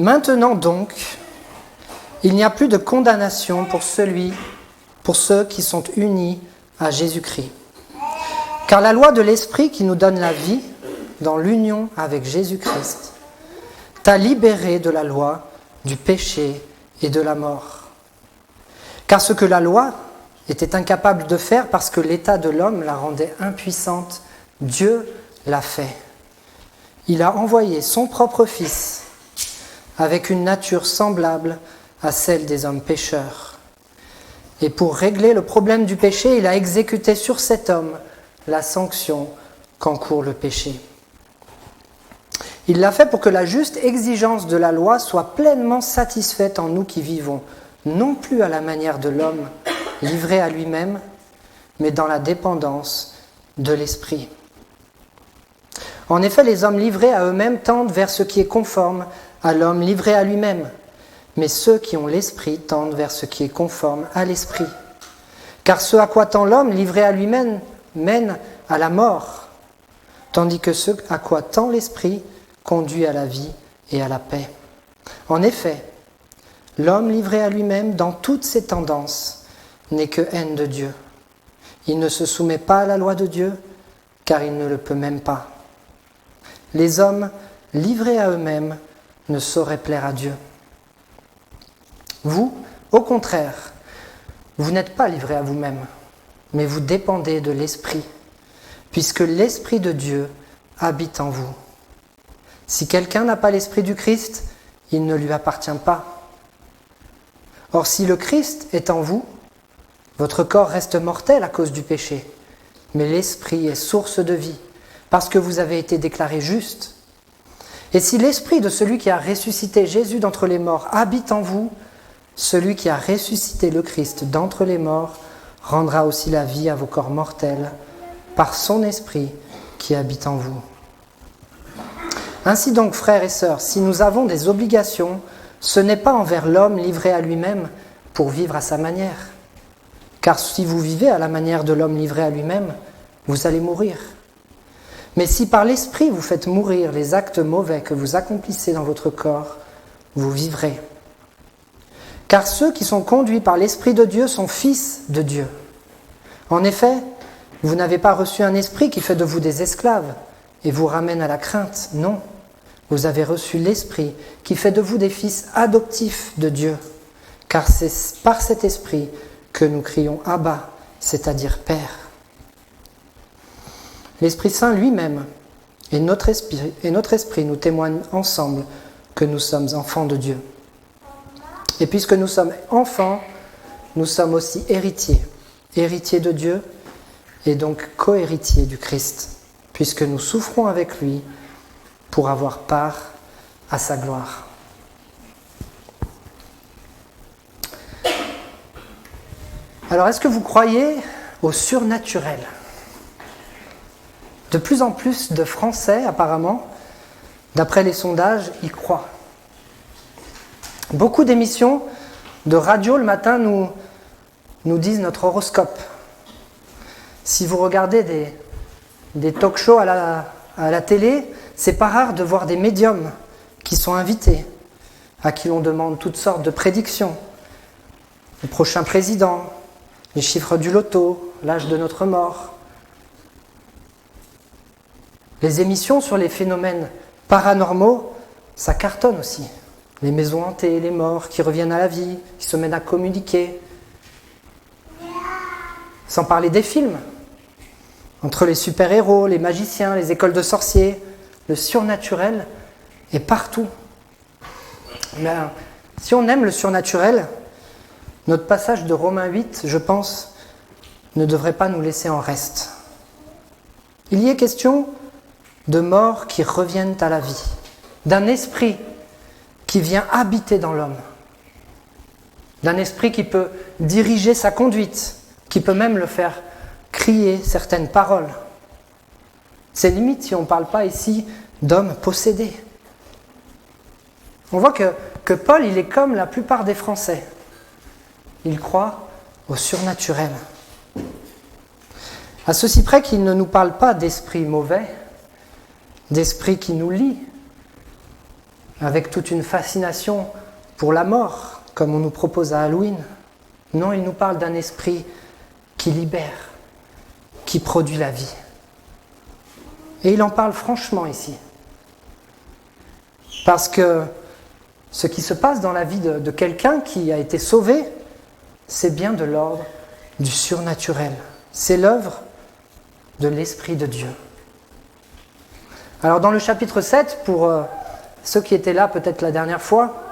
Maintenant donc, il n'y a plus de condamnation pour ceux qui sont unis à Jésus-Christ. Car la loi de l'Esprit qui nous donne la vie dans l'union avec Jésus-Christ t'a libéré de la loi, du péché et de la mort. Car ce que la loi était incapable de faire parce que l'état de l'homme la rendait impuissante, Dieu l'a fait. Il a envoyé son propre Fils avec une nature semblable à celle des hommes pécheurs. Et pour régler le problème du péché, il a exécuté sur cet homme la sanction qu'encourt le péché. Il l'a fait pour que la juste exigence de la loi soit pleinement satisfaite en nous qui vivons, non plus à la manière de l'homme livré à lui-même, mais dans la dépendance de l'Esprit. En effet, les hommes livrés à eux-mêmes tendent vers ce qui est conforme à l'homme livré à lui-même, mais ceux qui ont l'Esprit tendent vers ce qui est conforme à l'Esprit. Car ce à quoi tend l'homme livré à lui-même mène à la mort, tandis que ce à quoi tend l'Esprit conduit à la vie et à la paix. En effet, l'homme livré à lui-même dans toutes ses tendances n'est que haine de Dieu. Il ne se soumet pas à la loi de Dieu, car il ne le peut même pas. Les hommes livrés à eux-mêmes ne sauraient plaire à Dieu. Vous, au contraire, vous n'êtes pas livrés à vous-même, mais vous dépendez de l'Esprit, puisque l'Esprit de Dieu habite en vous. Si quelqu'un n'a pas l'Esprit du Christ, il ne lui appartient pas. Or, si le Christ est en vous, votre corps reste mortel à cause du péché, mais l'Esprit est source de vie, parce que vous avez été déclarés justes. Et si l'Esprit de celui qui a ressuscité Jésus d'entre les morts habite en vous, celui qui a ressuscité le Christ d'entre les morts rendra aussi la vie à vos corps mortels par son Esprit qui habite en vous. Ainsi donc, frères et sœurs, si nous avons des obligations, ce n'est pas envers l'homme livré à lui-même pour vivre à sa manière. Car si vous vivez à la manière de l'homme livré à lui-même, vous allez mourir. Mais si par l'Esprit vous faites mourir les actes mauvais que vous accomplissez dans votre corps, vous vivrez. Car ceux qui sont conduits par l'Esprit de Dieu sont fils de Dieu. En effet, vous n'avez pas reçu un esprit qui fait de vous des esclaves et vous ramène à la crainte, non. Vous avez reçu l'Esprit qui fait de vous des fils adoptifs de Dieu, car c'est par cet Esprit que nous crions « Abba », c'est-à-dire « Père ». L'Esprit Saint lui-même et notre esprit nous témoignent ensemble que nous sommes enfants de Dieu. Et puisque nous sommes enfants, nous sommes aussi héritiers, héritiers de Dieu et donc co-héritiers du Christ, puisque nous souffrons avec lui pour avoir part à sa gloire. Alors, est-ce que vous croyez au surnaturel ? De plus en plus de Français, apparemment, d'après les sondages, y croient. Beaucoup d'émissions de radio le matin nous disent notre horoscope. Si vous regardez des talk-shows à la télé, c'est pas rare de voir des médiums qui sont invités, à qui l'on demande toutes sortes de prédictions. Le prochain président, les chiffres du loto, l'âge de notre mort. Les émissions sur les phénomènes paranormaux, ça cartonne aussi. Les maisons hantées, les morts qui reviennent à la vie, qui se mettent à communiquer. Sans parler des films. Entre les super-héros, les magiciens, les écoles de sorciers, le surnaturel est partout. Mais si on aime le surnaturel, notre passage de Romains 8, je pense, ne devrait pas nous laisser en reste. Il y est question de morts qui reviennent à la vie, d'un esprit qui vient habiter dans l'homme, d'un esprit qui peut diriger sa conduite, qui peut même le faire crier certaines paroles. C'est limite si on ne parle pas ici d'hommes possédés. On voit que Paul, il est comme la plupart des Français. Il croit au surnaturel. À ceci près qu'il ne nous parle pas d'esprits mauvais, d'esprits qui nous lient, avec toute une fascination pour la mort, comme on nous propose à Halloween. Non, il nous parle d'un esprit qui libère, qui produit la vie. Et il en parle franchement ici. Parce que ce qui se passe dans la vie de quelqu'un qui a été sauvé, c'est bien de l'ordre du surnaturel. C'est l'œuvre de l'Esprit de Dieu. Alors dans le chapitre 7, pour ceux qui étaient là peut-être la dernière fois,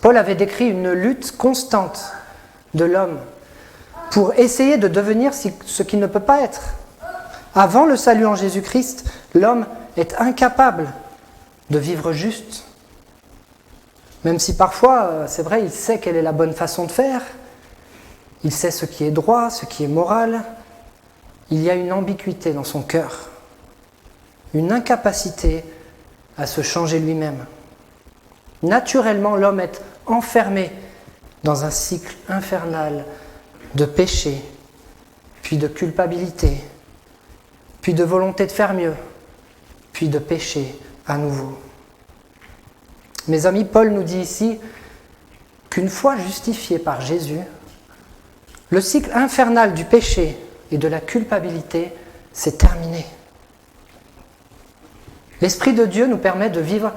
Paul avait décrit une lutte constante de l'homme pour essayer de devenir ce qu'il ne peut pas être. Avant le salut en Jésus-Christ, l'homme est incapable de vivre juste. Même si parfois, c'est vrai, il sait quelle est la bonne façon de faire, il sait ce qui est droit, ce qui est moral, il y a une ambiguïté dans son cœur, une incapacité à se changer lui-même. Naturellement, l'homme est enfermé dans un cycle infernal de péché, puis de culpabilité, puis de volonté de faire mieux, puis de péché à nouveau. Mes amis, Paul nous dit ici qu'une fois justifié par Jésus, le cycle infernal du péché et de la culpabilité, c'est terminé. L'Esprit de Dieu nous permet de vivre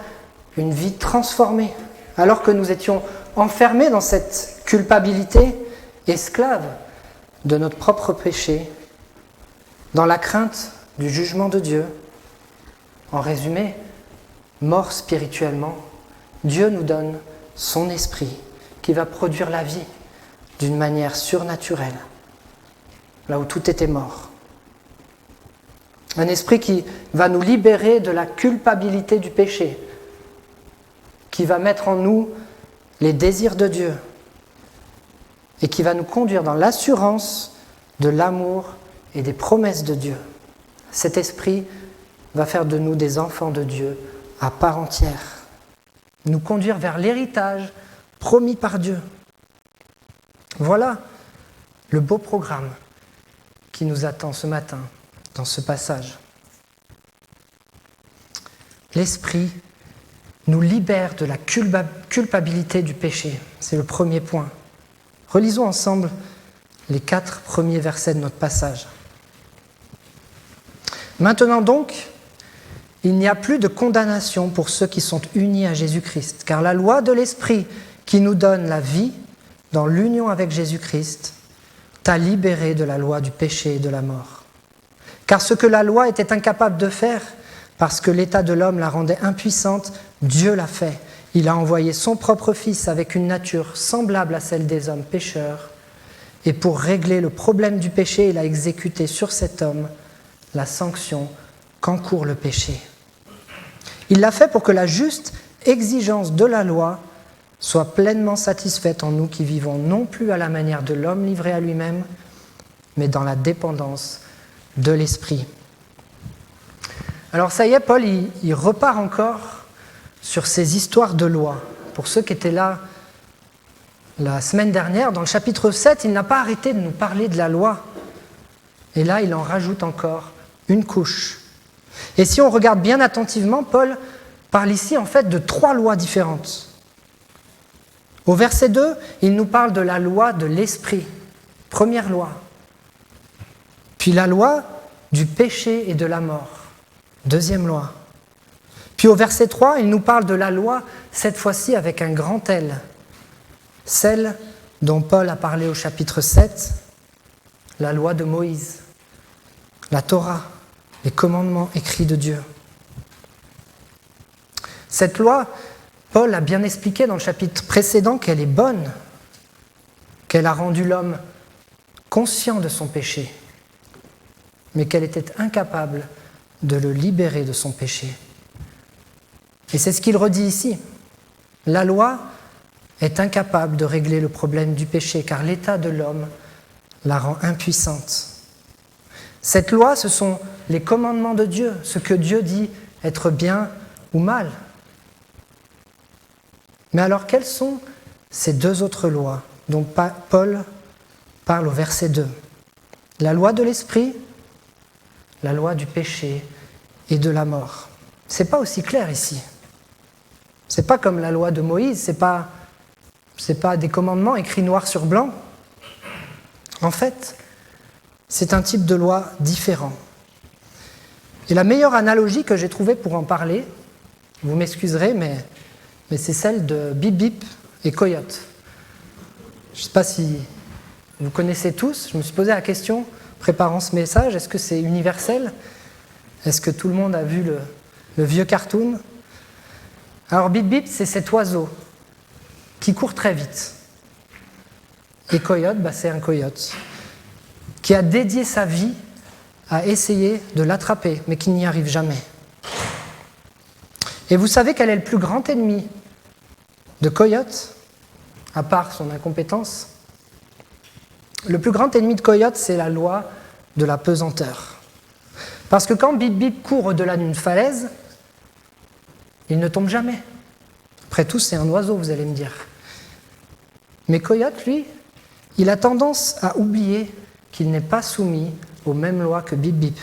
une vie transformée, alors que nous étions enfermés dans cette culpabilité, esclaves de notre propre péché, dans la crainte du jugement de Dieu. En résumé, morts spirituellement, Dieu nous donne son esprit qui va produire la vie d'une manière surnaturelle, là où tout était mort. Un esprit qui va nous libérer de la culpabilité du péché, qui va mettre en nous les désirs de Dieu et qui va nous conduire dans l'assurance de l'amour et des promesses de Dieu. Cet esprit va faire de nous des enfants de Dieu à part entière, nous conduire vers l'héritage promis par Dieu. Voilà le beau programme qui nous attend ce matin dans ce passage. L'Esprit nous libère de la culpabilité du péché. C'est le premier point. Relisons ensemble les 4 premiers versets de notre passage. Maintenant donc, il n'y a plus de condamnation pour ceux qui sont unis à Jésus-Christ, car la loi de l'Esprit qui nous donne la vie dans l'union avec Jésus-Christ t'a libéré de la loi du péché et de la mort. Car ce que la loi était incapable de faire, parce que l'état de l'homme la rendait impuissante, Dieu l'a fait. Il a envoyé son propre Fils avec une nature semblable à celle des hommes pécheurs, et pour régler le problème du péché, il a exécuté sur cet homme la sanction qu'encourt le péché. Il l'a fait pour que la juste exigence de la loi soit pleinement satisfaite en nous qui vivons non plus à la manière de l'homme livré à lui-même, mais dans la dépendance de l'Esprit. Alors ça y est, Paul, il repart encore sur ces histoires de loi. Pour ceux qui étaient là la semaine dernière, dans le chapitre 7, il n'a pas arrêté de nous parler de la loi. Et là, il en rajoute encore une couche. Et si on regarde bien attentivement, Paul parle ici en fait de 3 lois différentes. Au verset 2, il nous parle de la loi de l'Esprit, première loi. Puis la loi du péché et de la mort, deuxième loi. Puis au verset 3, il nous parle de la loi, cette fois-ci avec un grand L, celle dont Paul a parlé au chapitre 7, la loi de Moïse, la Torah, les commandements écrits de Dieu. Cette loi, Paul a bien expliqué dans le chapitre précédent qu'elle est bonne, qu'elle a rendu l'homme conscient de son péché, mais qu'elle était incapable de le libérer de son péché. Et c'est ce qu'il redit ici. La loi est incapable de régler le problème du péché, car l'état de l'homme la rend impuissante. Cette loi, ce sont les commandements de Dieu, ce que Dieu dit être bien ou mal. Mais alors, quelles sont ces 2 autres lois dont Paul parle au verset 2 ? La loi de l'Esprit, la loi du péché et de la mort. Ce n'est pas aussi clair ici. C'est pas comme la loi de Moïse, c'est pas des commandements écrits noir sur blanc. En fait, c'est un type de loi différent. Et la meilleure analogie que j'ai trouvée pour en parler, vous m'excuserez, mais c'est celle de Bip Bip et Coyote. Je ne sais pas si vous connaissez tous, je me suis posé la question, préparant ce message, est-ce que c'est universel ? Est-ce que tout le monde a vu le vieux cartoon ? Alors Bip Bip, c'est cet oiseau qui court très vite. Et Coyote, c'est un coyote qui a dédié sa vie à essayer de l'attraper, mais qui n'y arrive jamais. Et vous savez quel est le plus grand ennemi de Coyote, à part son incompétence ? Le plus grand ennemi de Coyote, c'est la loi de la pesanteur. Parce que quand Bip Bip court au-delà d'une falaise, il ne tombe jamais. Après tout, c'est un oiseau, vous allez me dire. Mais Coyote, lui, il a tendance à oublier qu'il n'est pas soumis aux mêmes lois que Bip Bip.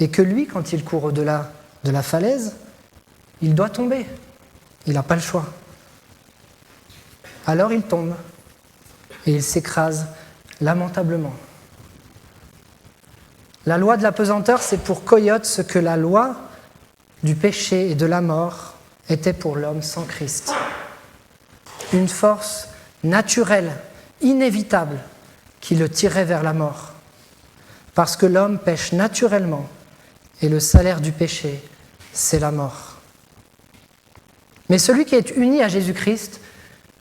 Et que lui, quand il court au-delà de la falaise, il doit tomber. Il n'a pas le choix. Alors il tombe. Et il s'écrase lamentablement. La loi de la pesanteur, c'est pour Coyote ce que la loi du péché et de la mort était pour l'homme sans Christ. Une force naturelle, inévitable, qui le tirait vers la mort. Parce que l'homme pêche naturellement, et le salaire du péché, c'est la mort. Mais celui qui est uni à Jésus-Christ,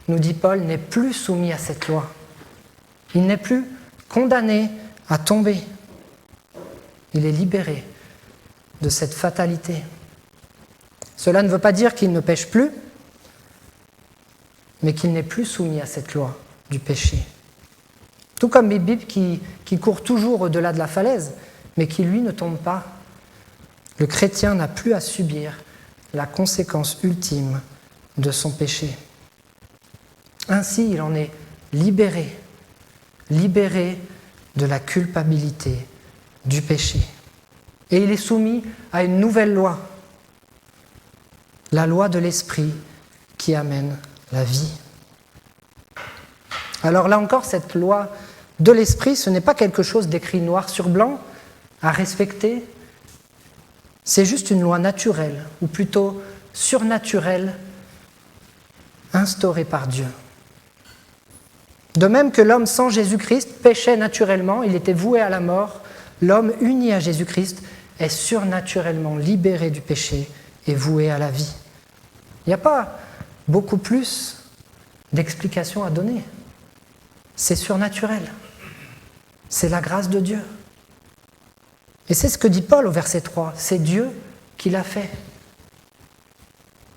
nous dit Paul, n'est plus soumis à cette loi. Il n'est plus condamné à tomber. Il est libéré de cette fatalité. Cela ne veut pas dire qu'il ne pêche plus, mais qu'il n'est plus soumis à cette loi du péché. Tout comme Bip Bip qui court toujours au-delà de la falaise, mais qui lui ne tombe pas. Le chrétien n'a plus à subir la conséquence ultime de son péché. Ainsi, il en est libéré de la culpabilité du péché. Et il est soumis à une nouvelle loi, la loi de l'esprit qui amène la vie. Alors là encore, cette loi de l'esprit, ce n'est pas quelque chose d'écrit noir sur blanc, à respecter. C'est juste une loi naturelle, ou plutôt surnaturelle, instaurée par Dieu. De même que l'homme sans Jésus-Christ péchait naturellement, il était voué à la mort, l'homme uni à Jésus-Christ est surnaturellement libéré du péché et voué à la vie. Il n'y a pas beaucoup plus d'explications à donner. C'est surnaturel. C'est la grâce de Dieu. Et c'est ce que dit Paul au verset 3. C'est Dieu qui l'a fait.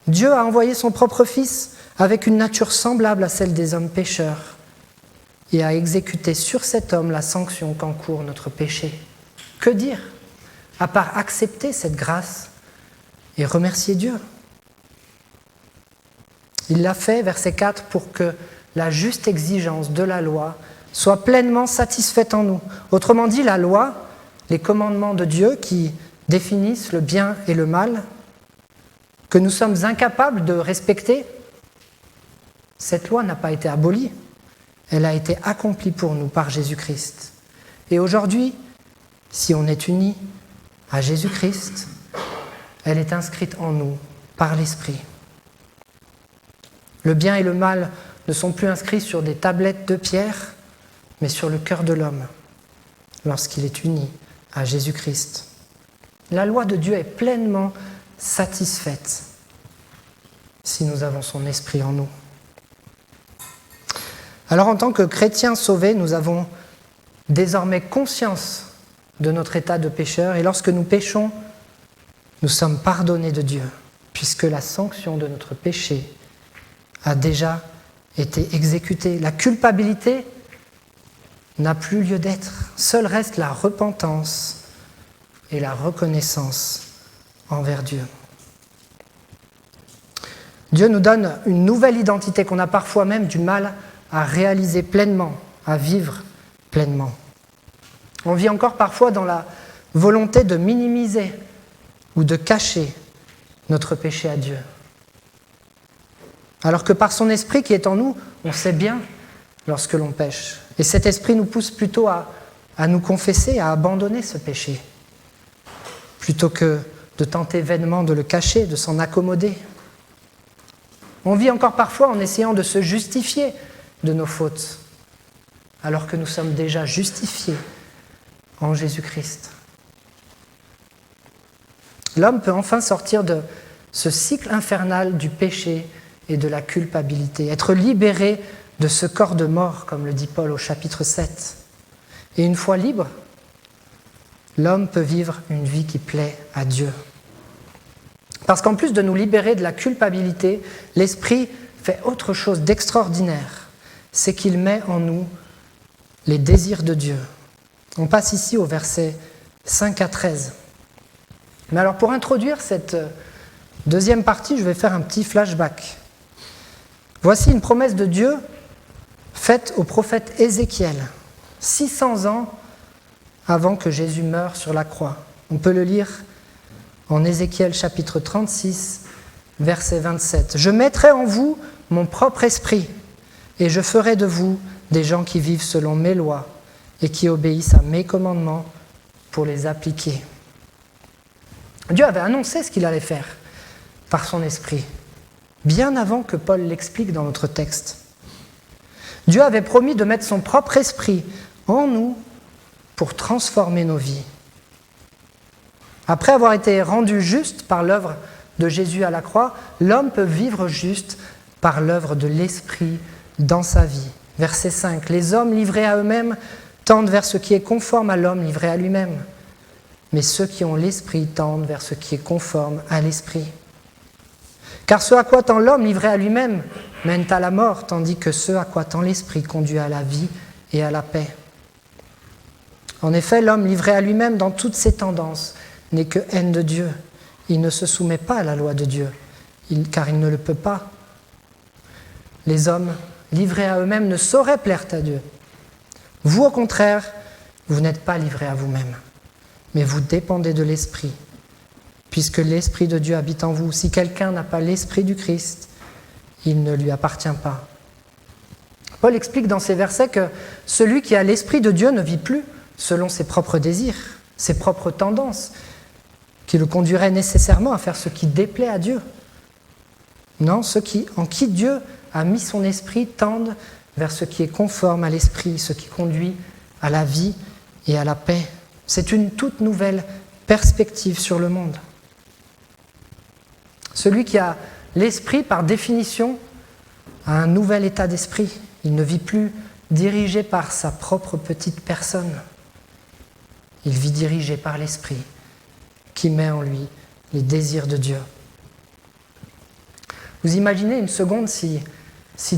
Dieu a envoyé son propre Fils avec une nature semblable à celle des hommes pécheurs et a exécuté sur cet homme la sanction qu'encourt notre péché. Que dire, à part accepter cette grâce et remercier Dieu ? Il l'a fait, verset 4, pour que la juste exigence de la loi soit pleinement satisfaite en nous. Autrement dit, la loi, les commandements de Dieu qui définissent le bien et le mal, que nous sommes incapables de respecter, cette loi n'a pas été abolie, elle a été accomplie pour nous par Jésus-Christ. Et aujourd'hui, si on est unis à Jésus-Christ, elle est inscrite en nous par l'Esprit. Le bien et le mal ne sont plus inscrits sur des tablettes de pierre, mais sur le cœur de l'homme, lorsqu'il est uni à Jésus-Christ. La loi de Dieu est pleinement satisfaite si nous avons son esprit en nous. Alors en tant que chrétiens sauvés, nous avons désormais conscience de notre état de pécheur et lorsque nous péchons, nous sommes pardonnés de Dieu puisque la sanction de notre péché a déjà été exécutée. La culpabilité n'a plus lieu d'être. Seul reste la repentance et la reconnaissance envers Dieu. Dieu nous donne une nouvelle identité qu'on a parfois même du mal à réaliser pleinement, à vivre pleinement. On vit encore parfois dans la volonté de minimiser ou de cacher notre péché à Dieu. Alors que par son esprit qui est en nous, on sait bien lorsque l'on pêche. Et cet esprit nous pousse plutôt à nous confesser, à abandonner ce péché, plutôt que de tenter vainement de le cacher, de s'en accommoder. On vit encore parfois en essayant de se justifier de nos fautes, alors que nous sommes déjà justifiés en Jésus-Christ. L'homme peut enfin sortir de ce cycle infernal du péché et de la culpabilité, être libéré de ce corps de mort, comme le dit Paul au chapitre 7. Et une fois libre, l'homme peut vivre une vie qui plaît à Dieu. Parce qu'en plus de nous libérer de la culpabilité, l'Esprit fait autre chose d'extraordinaire. C'est qu'il met en nous les désirs de Dieu. On passe ici au verset 5 à 13. Mais alors pour introduire cette deuxième partie, je vais faire un petit flashback. Voici une promesse de Dieu faite au prophète Ézéchiel, 600 ans avant que Jésus meure sur la croix. On peut le lire en Ézéchiel chapitre 36, verset 27. « Je mettrai en vous mon propre esprit, et je ferai de vous des gens qui vivent selon mes lois et qui obéissent à mes commandements pour les appliquer. » Dieu avait annoncé ce qu'il allait faire par son esprit, bien avant que Paul l'explique dans notre texte. Dieu avait promis de mettre son propre esprit en nous pour transformer nos vies. Après avoir été rendu juste par l'œuvre de Jésus à la croix, l'homme peut vivre juste par l'œuvre de l'Esprit dans sa vie. Verset 5. « Les hommes livrés à eux-mêmes tendent vers ce qui est conforme à l'homme livré à lui-même. Mais ceux qui ont l'Esprit tendent vers ce qui est conforme à l'Esprit. Car ce à quoi tend l'homme livré à lui-même mène à la mort, tandis que ce à quoi tend l'Esprit conduit à la vie et à la paix. En effet, l'homme livré à lui-même dans toutes ses tendances n'est que haine de Dieu. Il ne se soumet pas à la loi de Dieu, car il ne le peut pas. Les hommes livrés à eux-mêmes ne sauraient plaire à Dieu. Vous, au contraire, vous n'êtes pas livrés à vous-même, mais vous dépendez de l'Esprit, puisque l'Esprit de Dieu habite en vous. Si quelqu'un n'a pas l'Esprit du Christ, il ne lui appartient pas. Paul explique dans ces versets que celui qui a l'Esprit de Dieu ne vit plus selon ses propres désirs, ses propres tendances, qui le conduiraient nécessairement à faire ce qui déplaît à Dieu. Non, ceux en qui Dieu a mis son esprit tendent vers ce qui est conforme à l'esprit, ce qui conduit à la vie et à la paix. C'est une toute nouvelle perspective sur le monde. Celui qui a l'esprit, par définition, a un nouvel état d'esprit. Il ne vit plus dirigé par sa propre petite personne. Il vit dirigé par l'esprit qui met en lui les désirs de Dieu. Vous imaginez une seconde si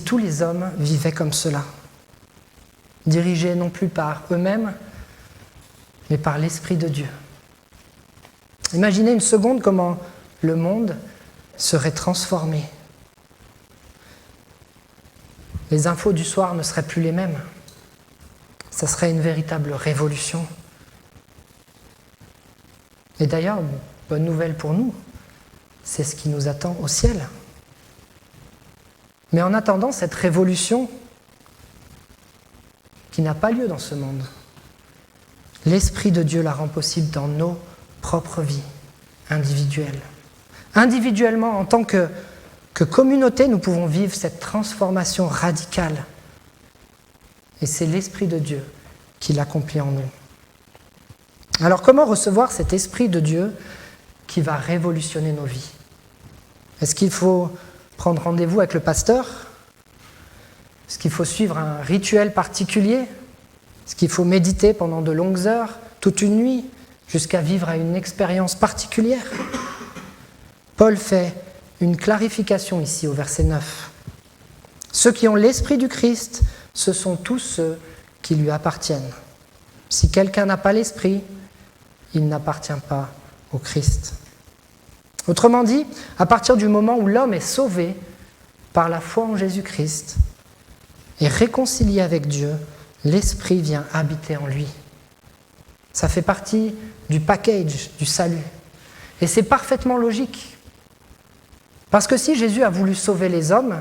tous les hommes vivaient comme cela, dirigés non plus par eux-mêmes, mais par l'Esprit de Dieu. Imaginez une seconde comment le monde serait transformé. Les infos du soir ne seraient plus les mêmes. Ça serait une véritable révolution. Et d'ailleurs, bonne nouvelle pour nous, c'est ce qui nous attend au ciel. Mais en attendant cette révolution qui n'a pas lieu dans ce monde, l'Esprit de Dieu la rend possible dans nos propres vies individuelles. Individuellement, en tant que communauté, nous pouvons vivre cette transformation radicale. Et c'est l'Esprit de Dieu qui l'accomplit en nous. Alors comment recevoir cet Esprit de Dieu qui va révolutionner nos vies? Est-ce qu'il faut prendre rendez-vous avec le pasteur? Est-ce qu'il faut suivre un rituel particulier? Est-ce qu'il faut méditer pendant de longues heures, toute une nuit, jusqu'à vivre à une expérience particulière? Paul fait une clarification ici au verset 9. Ceux qui ont l'Esprit du Christ, ce sont tous ceux qui lui appartiennent. Si quelqu'un n'a pas l'Esprit, il n'appartient pas au Christ. Autrement dit, à partir du moment où l'homme est sauvé par la foi en Jésus-Christ et réconcilié avec Dieu, l'Esprit vient habiter en lui. Ça fait partie du package du salut. Et c'est parfaitement logique. Parce que si Jésus a voulu sauver les hommes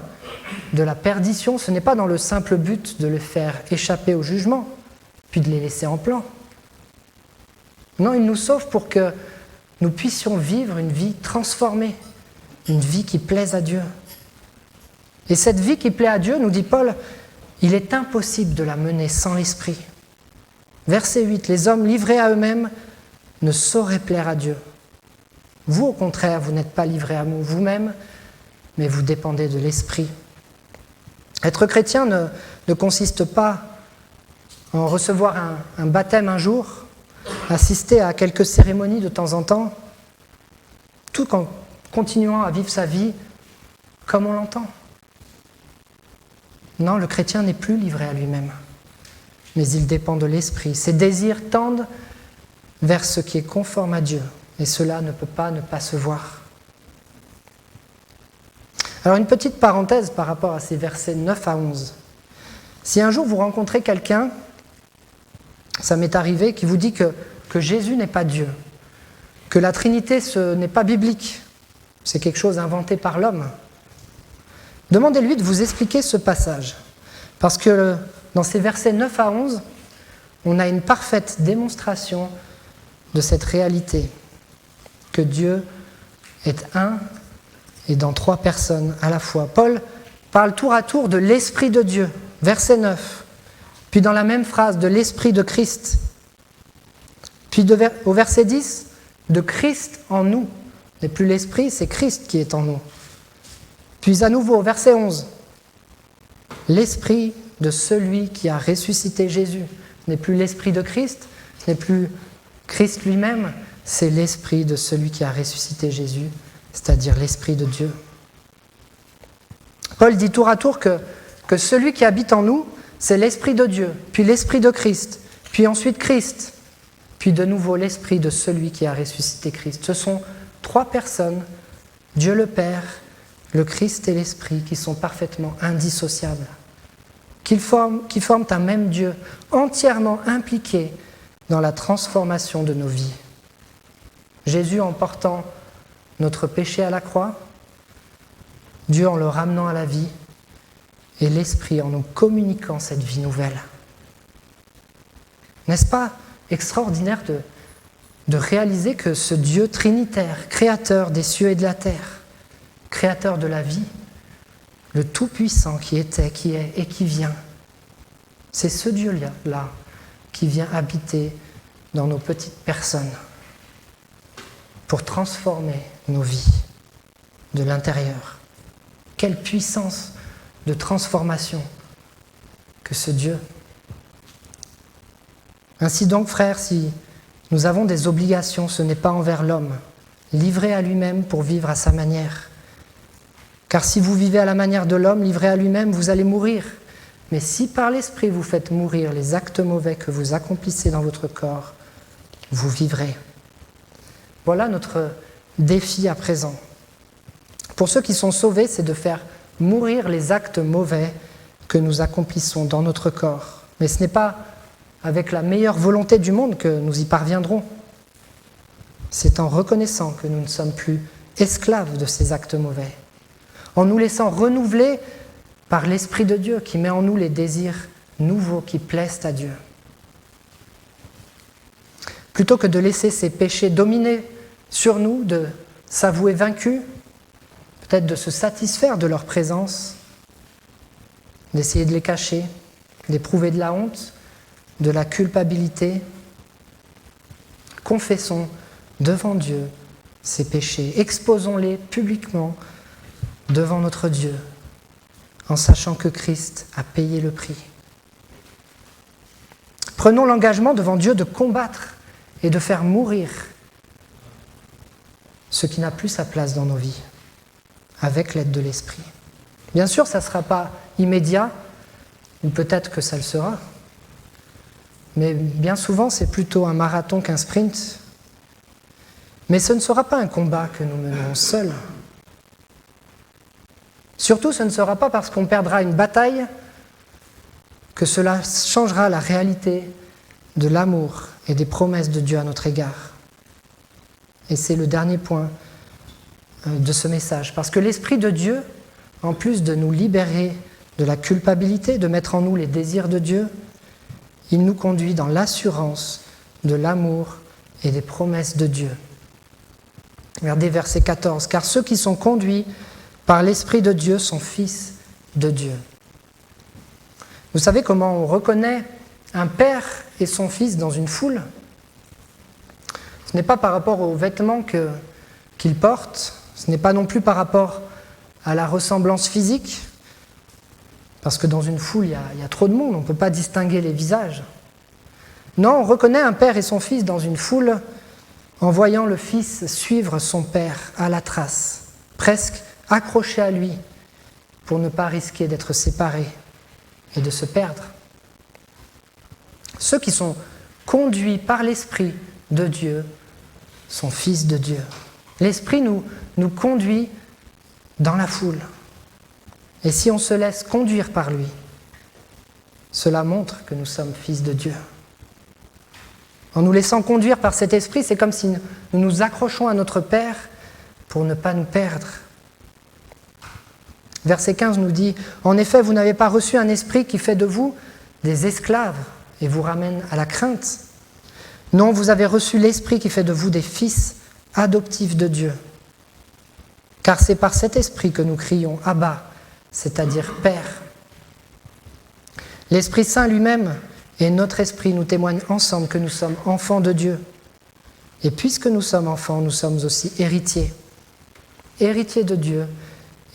de la perdition, ce n'est pas dans le simple but de les faire échapper au jugement, puis de les laisser en plan. Non, il nous sauve pour que nous puissions vivre une vie transformée, une vie qui plaise à Dieu. Et cette vie qui plaît à Dieu, nous dit Paul, il est impossible de la mener sans l'Esprit. Verset 8, les hommes livrés à eux-mêmes ne sauraient plaire à Dieu. Vous, au contraire, vous n'êtes pas livrés à vous-même, mais vous dépendez de l'Esprit. Être chrétien ne consiste pas en recevoir un baptême un jour, assister à quelques cérémonies de temps en temps, tout en continuant à vivre sa vie comme on l'entend. Non, le chrétien n'est plus livré à lui-même, mais il dépend de l'Esprit. Ses désirs tendent vers ce qui est conforme à Dieu, et cela ne peut pas ne pas se voir. Alors une petite parenthèse par rapport à ces versets 9 à 11. Si un jour vous rencontrez quelqu'un, ça m'est arrivé, qui vous dit que Jésus n'est pas Dieu, que la Trinité ce n'est pas biblique, c'est quelque chose inventé par l'homme, demandez-lui de vous expliquer ce passage. Parce que dans ces versets 9 à 11, on a une parfaite démonstration de cette réalité, que Dieu est un et dans trois personnes à la fois. Paul parle tour à tour de l'Esprit de Dieu, verset 9, puis dans la même phrase de l'Esprit de Christ, puis au verset 10, de Christ en nous. Ce n'est plus l'Esprit, c'est Christ qui est en nous. Puis à nouveau, au verset 11, l'Esprit de celui qui a ressuscité Jésus. Ce n'est plus l'Esprit de Christ, ce n'est plus Christ lui-même, c'est l'Esprit de celui qui a ressuscité Jésus, c'est-à-dire l'Esprit de Dieu. Paul dit tour à tour que celui qui habite en nous, c'est l'Esprit de Dieu, puis l'Esprit de Christ, puis ensuite Christ, puis de nouveau l'Esprit de celui qui a ressuscité Christ. Ce sont trois personnes, Dieu le Père, le Christ et l'Esprit, qui sont parfaitement indissociables, qui forment un même Dieu, entièrement impliqué dans la transformation de nos vies. Jésus en portant notre péché à la croix, Dieu en le ramenant à la vie, et l'Esprit en nous communiquant cette vie nouvelle. N'est-ce pas extraordinaire de réaliser que ce Dieu trinitaire, créateur des cieux et de la terre, créateur de la vie, le Tout-Puissant qui était, qui est et qui vient, c'est ce Dieu-là qui vient habiter dans nos petites personnes pour transformer nos vies de l'intérieur. Quelle puissance de transformation que ce Dieu. Ainsi donc, frères, si nous avons des obligations, ce n'est pas envers l'homme, livré à lui-même pour vivre à sa manière. Car si vous vivez à la manière de l'homme, livré à lui-même, vous allez mourir. Mais si par l'Esprit vous faites mourir les actes mauvais que vous accomplissez dans votre corps, vous vivrez. Voilà notre défi à présent. Pour ceux qui sont sauvés, c'est de faire mourir les actes mauvais que nous accomplissons dans notre corps. Mais ce n'est pas avec la meilleure volonté du monde que nous y parviendrons. C'est en reconnaissant que nous ne sommes plus esclaves de ces actes mauvais, en nous laissant renouveler par l'Esprit de Dieu qui met en nous les désirs nouveaux qui plaisent à Dieu. Plutôt que de laisser ces péchés dominer sur nous, de s'avouer vaincus, peut-être de se satisfaire de leur présence, d'essayer de les cacher, d'éprouver de la honte, de la culpabilité, confessons devant Dieu ces péchés, exposons-les publiquement devant notre Dieu, en sachant que Christ a payé le prix. Prenons l'engagement devant Dieu de combattre et de faire mourir ce qui n'a plus sa place dans nos vies, avec l'aide de l'Esprit. Bien sûr, ça ne sera pas immédiat, ou peut-être que ça le sera, mais bien souvent, c'est plutôt un marathon qu'un sprint. Mais ce ne sera pas un combat que nous menons seuls. Surtout, ce ne sera pas parce qu'on perdra une bataille que cela changera la réalité de l'amour et des promesses de Dieu à notre égard. Et c'est le dernier point de ce message. Parce que l'Esprit de Dieu, en plus de nous libérer de la culpabilité, de mettre en nous les désirs de Dieu, il nous conduit dans l'assurance de l'amour et des promesses de Dieu. Regardez verset 14. « Car ceux qui sont conduits par l'Esprit de Dieu sont fils de Dieu. » Vous savez comment on reconnaît un père et son fils dans une foule ? Ce n'est pas par rapport aux vêtements qu'ils portent, ce n'est pas non plus par rapport à la ressemblance physique, parce que dans une foule, il y a trop de monde, on ne peut pas distinguer les visages. Non, on reconnaît un père et son fils dans une foule en voyant le fils suivre son père à la trace, presque accroché à lui, pour ne pas risquer d'être séparés et de se perdre. Ceux qui sont conduits par l'Esprit de Dieu sont fils de Dieu. L'Esprit nous conduit dans la foule. Et si on se laisse conduire par lui, cela montre que nous sommes fils de Dieu. En nous laissant conduire par cet esprit, c'est comme si nous nous accrochons à notre Père pour ne pas nous perdre. Verset 15 nous dit « En effet, vous n'avez pas reçu un esprit qui fait de vous des esclaves et vous ramène à la crainte. Non, vous avez reçu l'esprit qui fait de vous des fils adoptifs de Dieu. Car c'est par cet esprit que nous crions « Abba », c'est-à-dire « Père ». L'Esprit Saint lui-même et notre esprit nous témoignent ensemble que nous sommes enfants de Dieu. Et puisque nous sommes enfants, nous sommes aussi héritiers. Héritiers de Dieu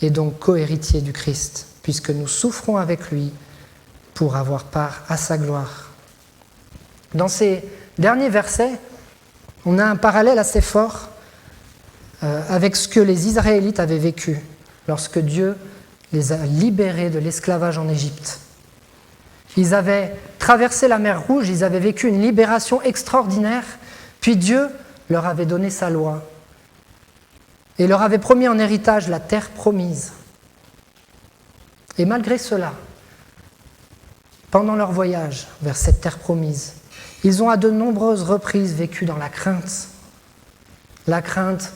et donc co-héritiers du Christ, puisque nous souffrons avec lui pour avoir part à sa gloire. Dans ces derniers versets, on a un parallèle assez fort avec ce que les Israélites avaient vécu lorsque Dieu les a libérés de l'esclavage en Égypte. Ils avaient traversé la mer Rouge, ils avaient vécu une libération extraordinaire, puis Dieu leur avait donné sa loi et leur avait promis en héritage la terre promise. Et malgré cela, pendant leur voyage vers cette terre promise, ils ont à de nombreuses reprises vécu dans la crainte. La crainte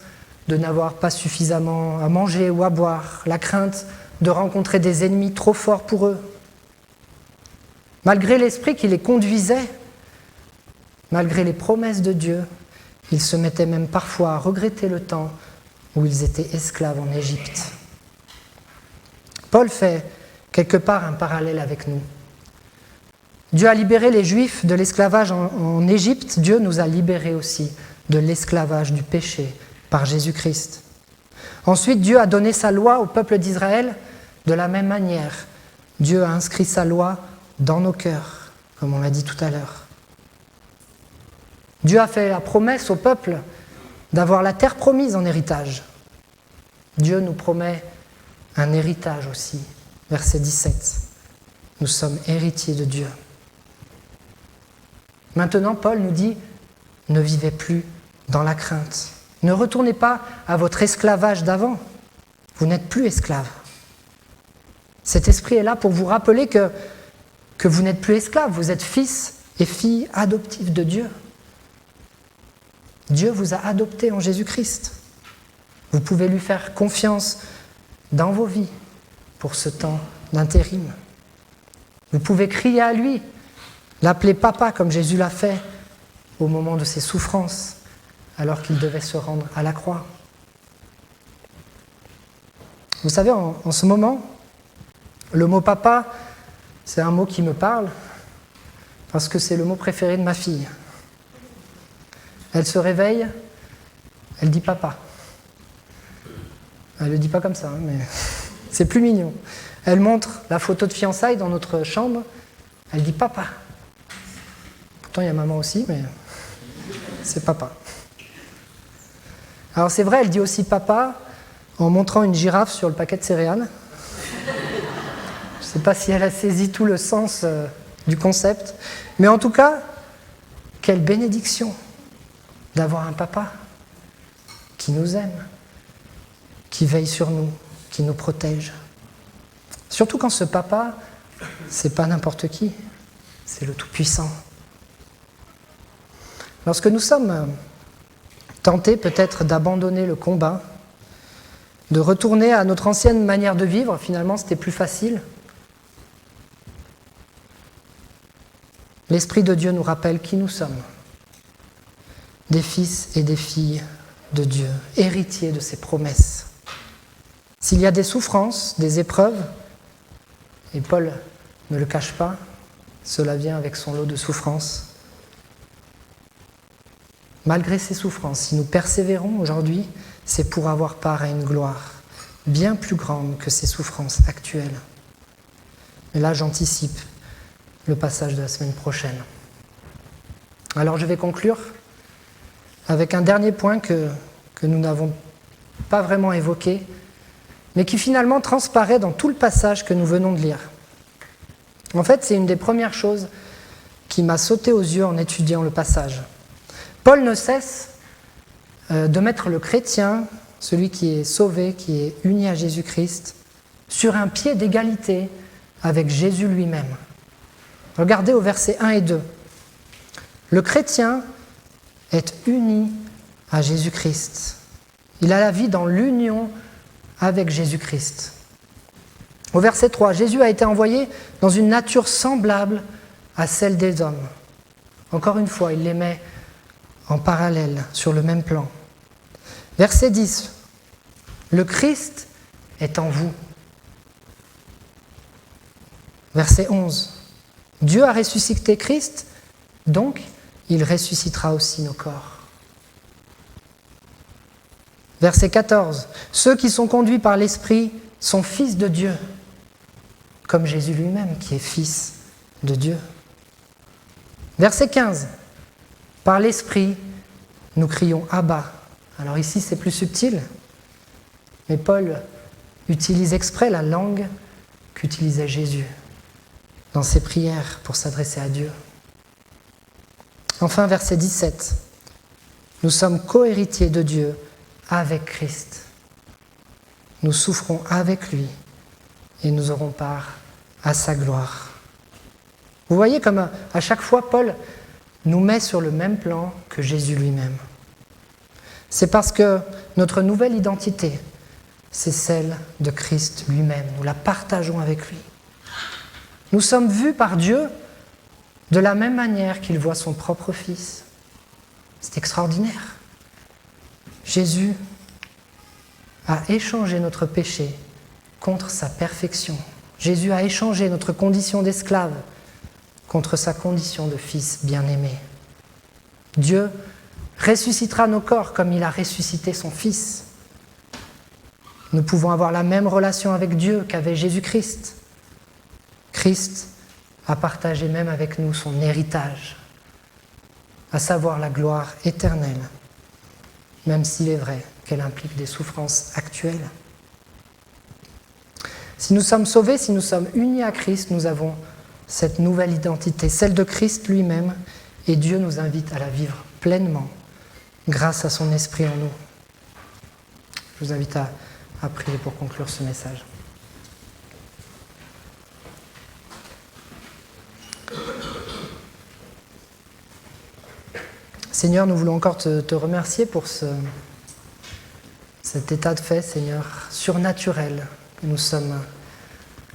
de n'avoir pas suffisamment à manger ou à boire, la crainte de rencontrer des ennemis trop forts pour eux. Malgré l'esprit qui les conduisait, malgré les promesses de Dieu, ils se mettaient même parfois à regretter le temps où ils étaient esclaves en Égypte. Paul fait quelque part un parallèle avec nous. Dieu a libéré les Juifs de l'esclavage en Égypte, Dieu nous a libérés aussi de l'esclavage du péché par Jésus-Christ. Ensuite, Dieu a donné sa loi au peuple d'Israël de la même manière. Dieu a inscrit sa loi dans nos cœurs, comme on l'a dit tout à l'heure. Dieu a fait la promesse au peuple d'avoir la terre promise en héritage. Dieu nous promet un héritage aussi. Verset 17. Nous sommes héritiers de Dieu. Maintenant, Paul nous dit, ne vivez plus dans la crainte. Ne retournez pas à votre esclavage d'avant. Vous n'êtes plus esclaves. Cet esprit est là pour vous rappeler que vous n'êtes plus esclaves, vous êtes fils et filles adoptifs de Dieu. Dieu vous a adoptés en Jésus-Christ. Vous pouvez lui faire confiance dans vos vies pour ce temps d'intérim. Vous pouvez crier à lui, l'appeler papa comme Jésus l'a fait au moment de ses souffrances, alors qu'il devait se rendre à la croix. Vous savez, en ce moment, le mot papa, c'est un mot qui me parle, parce que c'est le mot préféré de ma fille. Elle se réveille, elle dit papa. Elle ne le dit pas comme ça, mais c'est plus mignon. Elle montre la photo de fiançailles dans notre chambre, elle dit papa. Pourtant, il y a maman aussi, mais c'est papa. Alors c'est vrai, elle dit aussi papa en montrant une girafe sur le paquet de céréales. Je ne sais pas si elle a saisi tout le sens du concept, mais en tout cas, quelle bénédiction d'avoir un papa qui nous aime, qui veille sur nous, qui nous protège. Surtout quand ce papa, c'est pas n'importe qui, c'est le Tout-Puissant. Lorsque nous sommes tentés peut-être d'abandonner le combat, de retourner à notre ancienne manière de vivre. Finalement, c'était plus facile. L'Esprit de Dieu nous rappelle qui nous sommes. Des fils et des filles de Dieu, héritiers de ses promesses. S'il y a des souffrances, des épreuves, et Paul ne le cache pas, cela vient avec son lot de souffrances. Malgré ces souffrances, si nous persévérons aujourd'hui, c'est pour avoir part à une gloire bien plus grande que ces souffrances actuelles. Mais là, j'anticipe le passage de la semaine prochaine. Alors je vais conclure avec un dernier point que nous n'avons pas vraiment évoqué, mais qui finalement transparaît dans tout le passage que nous venons de lire. En fait, c'est une des premières choses qui m'a sauté aux yeux en étudiant le passage. Paul ne cesse de mettre le chrétien, celui qui est sauvé, qui est uni à Jésus-Christ, sur un pied d'égalité avec Jésus lui-même. Regardez au verset 1 et 2. Le chrétien est uni à Jésus-Christ. Il a la vie dans l'union avec Jésus-Christ. Au verset 3, Jésus a été envoyé dans une nature semblable à celle des hommes. Encore une fois, il les met en parallèle, sur le même plan. Verset 10, le Christ est en vous. Verset 11, Dieu a ressuscité Christ, donc il ressuscitera aussi nos corps. Verset 14, ceux qui sont conduits par l'Esprit sont fils de Dieu, comme Jésus lui-même qui est fils de Dieu. Verset 15, par l'Esprit, nous crions Abba. Alors ici, c'est plus subtil, mais Paul utilise exprès la langue qu'utilisait Jésus dans ses prières pour s'adresser à Dieu. Enfin, verset 17, nous sommes co-héritiers de Dieu avec Christ. Nous souffrons avec lui et nous aurons part à sa gloire. Vous voyez comme à chaque fois, Paul nous met sur le même plan que Jésus lui-même. C'est parce que notre nouvelle identité, c'est celle de Christ lui-même. Nous la partageons avec lui. Nous sommes vus par Dieu de la même manière qu'il voit son propre Fils. C'est extraordinaire. Jésus a échangé notre péché contre sa perfection. Jésus a échangé notre condition d'esclave contre sa condition de fils bien-aimé. Dieu ressuscitera nos corps comme il a ressuscité son Fils. Nous pouvons avoir la même relation avec Dieu qu'avait Jésus-Christ. Christ a partagé même avec nous son héritage, à savoir la gloire éternelle, même s'il est vrai qu'elle implique des souffrances actuelles. Si nous sommes sauvés, si nous sommes unis à Christ, nous avons cette nouvelle identité, celle de Christ lui-même, et Dieu nous invite à la vivre pleinement grâce à son Esprit en nous. Je vous invite à prier pour conclure ce message. Seigneur, nous voulons encore te remercier pour cet état de fait, Seigneur, surnaturel, que nous sommes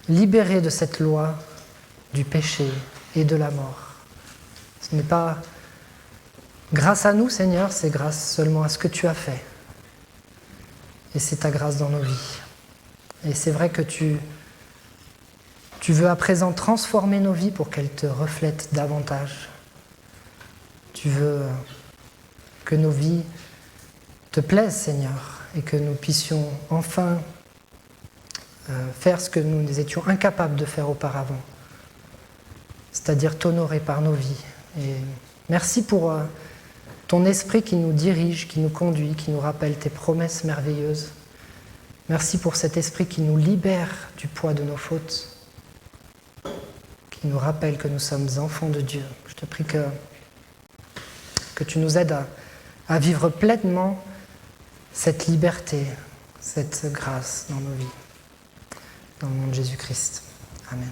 libérés de cette loi du péché et de la mort. Ce n'est pas grâce à nous, Seigneur, c'est grâce seulement à ce que tu as fait. Et c'est ta grâce dans nos vies. Et c'est vrai que tu veux à présent transformer nos vies pour qu'elles te reflètent davantage. Tu veux que nos vies te plaisent, Seigneur, et que nous puissions enfin faire ce que nous étions incapables de faire auparavant, c'est-à-dire t'honorer par nos vies. Et merci pour ton esprit qui nous dirige, qui nous conduit, qui nous rappelle tes promesses merveilleuses. Merci pour cet esprit qui nous libère du poids de nos fautes, qui nous rappelle que nous sommes enfants de Dieu. Je te prie que tu nous aides à vivre pleinement cette liberté, cette grâce dans nos vies. Dans le nom de Jésus-Christ. Amen.